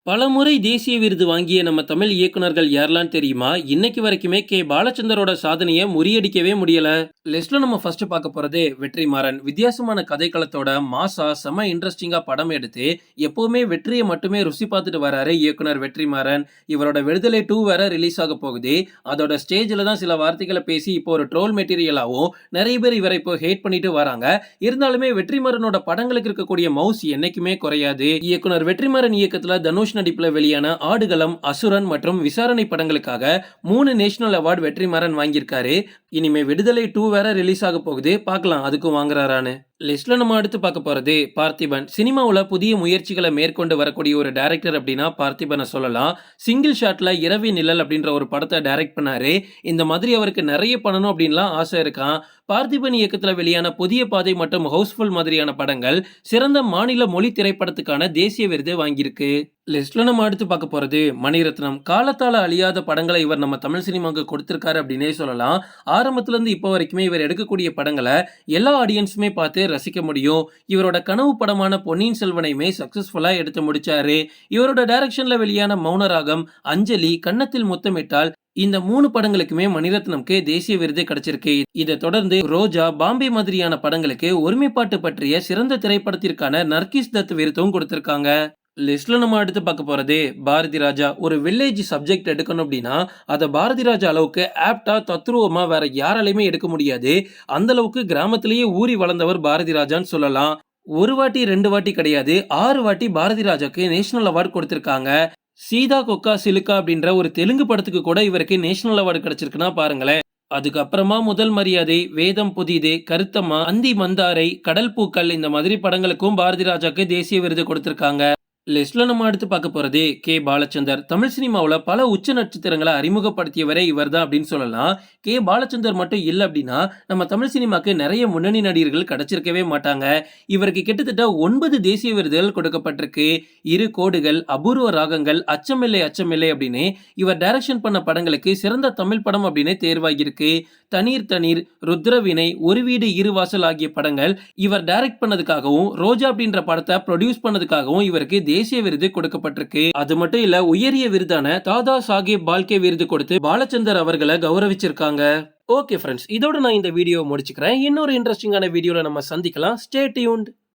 பலமுறை தேசிய விருது வாங்கிய நம்ம தமிழ் இயக்குனர்கள் யாரெல்லாம் தெரியுமா? இன்னைக்கு வரைக்குமே பாலச்சந்தரோட சாதனையை முறியடிக்கவே முடியல. லிஸ்ட்ல நம்ம ஃபர்ஸ்ட் பார்க்க போறது வெற்றிமாறன். வித்தியாசமான கதைக்களத்தோட மாசா செம இன்ட்ரெஸ்டிங்கா படம் எடுத்து எப்பவுமே வெற்றியை மட்டுமே ருசி பார்த்துட்டு வராரு இயக்குனர் வெற்றிமாறன். இவரோட விடுதலை 2 வேற ரிலீஸ் ஆக போகுது. அதோட ஸ்டேஜ்ல தான் சில வார்த்தைகளை பேசி இப்போ ஒரு ட்ரோல் மெட்டீரியலாவும் நிறைய பேர் இவரை இப்போ ஹேட் பண்ணிட்டு வராங்க. இருந்தாலுமே வெற்றிமாறனோட படங்களுக்கு இருக்கக்கூடிய மவுஸ் என்னைக்குமே குறையாது. இயக்குனர் வெற்றிமாறன் இயக்கத்துல தனுஷ் நடிப்புல வெளியான ஆடுகளம், அசுரன் மற்றும் விசாரணை படங்களுக்காக 3 நேஷனல் அவார்டு வெற்றிமாறன் வாங்கியிருக்காரு. இனிமே விடுதலை 2 வேற ரிலீஸ் ஆக போகுது. பார்க்கலாம் அதுக்கும் வாங்குறாரான்னு. லிஸ்ட்ல நம்ம அடுத்து பார்க்க போறது பார்த்திபன். சினிமாவுல புதிய முயற்சிகளை மேற்கொண்டு வரக்கூடிய ஒரு டைரக்டர் அப்படின்னா பார்த்திபனை சொல்லலாம். சிங்கிள் ஷாட்ல இரவி நிழல் அப்படின்ற ஒரு படத்தை டைரக்ட் பண்ணாரு. இந்த மாதிரி அவருக்கு நிறைய பண்ணணும் அப்படின்லாம் ஆசை இருக்கான். பார்த்திபன் இயக்கத்துல வெளியான புதிய பாதை மற்றும் ஹவுஸ்ஃபுல் மாதிரியான படங்கள் சிறந்த மாநில மொழி திரைப்படத்துக்கான தேசிய விருது வாங்கியிருக்கு. லிஸ்ட்ல நம்ம அடுத்து பார்க்க போறது மணிரத்னம். காலத்தால அழியாத படங்களை இவர் நம்ம தமிழ் சினிமாவுக்கு கொடுத்திருக்காரு அப்படின்னே சொல்லலாம். ஆரம்பத்துல இருந்து இப்போ வரைக்குமே இவர் எடுக்கக்கூடிய படங்களை எல்லா ஆடியன்ஸுமே பார்த்து ரசிக்க முடியும். இவரோட கனவு படமான பொன்னியின் செல்வனையுமே சக்சஸ்ஃபுல்லா எடுத்து முடிச்சாரு. இவரோட டைரக்ஷன்ல வெளியான மௌனராகம், அஞ்சலி, கன்னத்தில் முத்தமிட்டால் இந்த 3 படங்களுக்குமே மணிரத்னம்க்கு தேசிய விருது கிடைச்சிருக்கு. இதை தொடர்ந்து ரோஜா, பாம்பே மாதிரியான படங்களுக்கு ஒருமைப்பாட்டு பற்றிய சிறந்த திரைப்படத்திற்கான நர்கிஸ் தத் விருதும் கொடுத்திருக்காங்க. லிஸ்ட்ல நம்ம அடுத்து பார்க்க போறது பாரதி ராஜா. ஒரு வில்லேஜ் சப்ஜெக்ட் எடுக்கணும் அப்படின்னா அதை பாரதி ராஜா அளவுக்கு ஆப்டா தத்ரூபமா வேற யாராலையுமே எடுக்க முடியாது. அந்த அளவுக்கு கிராமத்திலேயே ஊறி வளர்ந்தவர் பாரதி ராஜான்னு சொல்லலாம். ஒரு வாட்டி 2 வாட்டி கிடையாது, 6 வாட்டி பாரதி ராஜாக்கு நேஷனல் அவார்டு கொடுத்திருக்காங்க. சீதா கொக்கா சிலுக்கா அப்படின்ற ஒரு தெலுங்கு படத்துக்கு கூட இவருக்கு நேஷனல் அவார்டு கிடைச்சிருக்குன்னா பாருங்களேன். அதுக்கப்புறமா முதல் மரியாதை, வேதம் புதிது, கருத்தம்மா, அந்தி மந்தாரை, கடல் பூக்கள் இந்த மாதிரி படங்களுக்கும் பாரதி ராஜாக்கு தேசிய விருது கொடுத்திருக்காங்க. லிஸ்ட்ல நம்ம அடுத்து பார்க்க போறது பாலச்சந்தர். தமிழ் சினிமாவில் பல உச்ச நட்சத்திரங்களை அறிமுகப்படுத்தியவரே இவர் தான் அப்படின்னு சொல்லலாம். பாலச்சந்தர் மட்டும் இல்லை அப்படின்னா நம்ம தமிழ் சினிமாக்கு நிறைய முன்னணி நடிகர்கள் கிடைச்சிருக்கவே மாட்டாங்க. இவருக்கு கிட்டத்தட்ட 9 தேசிய விருதுகள் கொடுக்கப்பட்டிருக்கு. இரு கோடுகள், அபூர்வ ராகங்கள், அச்சமில்லை அச்சமில்லை அப்படின்னு இவர் டைரக்ஷன் பண்ண படங்களுக்கு சிறந்த தமிழ் படம் அப்படின்னு தேர்வாகியிருக்கு. தனீர் தனீர், ருத்ரவினை, ஒரு வீடு இரு வாசல் ஆகிய படங்கள் இவர் டைரக்ட் பண்ணதுக்காகவும் ரோஜா அப்படின்ற படத்தை ப்ரொடியூஸ் பண்ணதுக்காகவும் இவருக்கு தேசிய விருது கொடுக்கப்பட்டிருக்கு. அது மட்டும் இல்ல, உயரிய விருதான தாதா சாஹேப் பால்கே விருது கொடுத்து பாலச்சந்தர் அவர்களை கௌரவிச்சிருக்காங்க. ஓகே ஃப்ரெண்ட்ஸ், இதோட நான் இந்த வீடியோ முடிச்சுக்கிறேன். இன்னொரு இன்ட்ரெஸ்டிங்கான வீடியோல நம்ம சந்திக்கலாம். Stay tuned.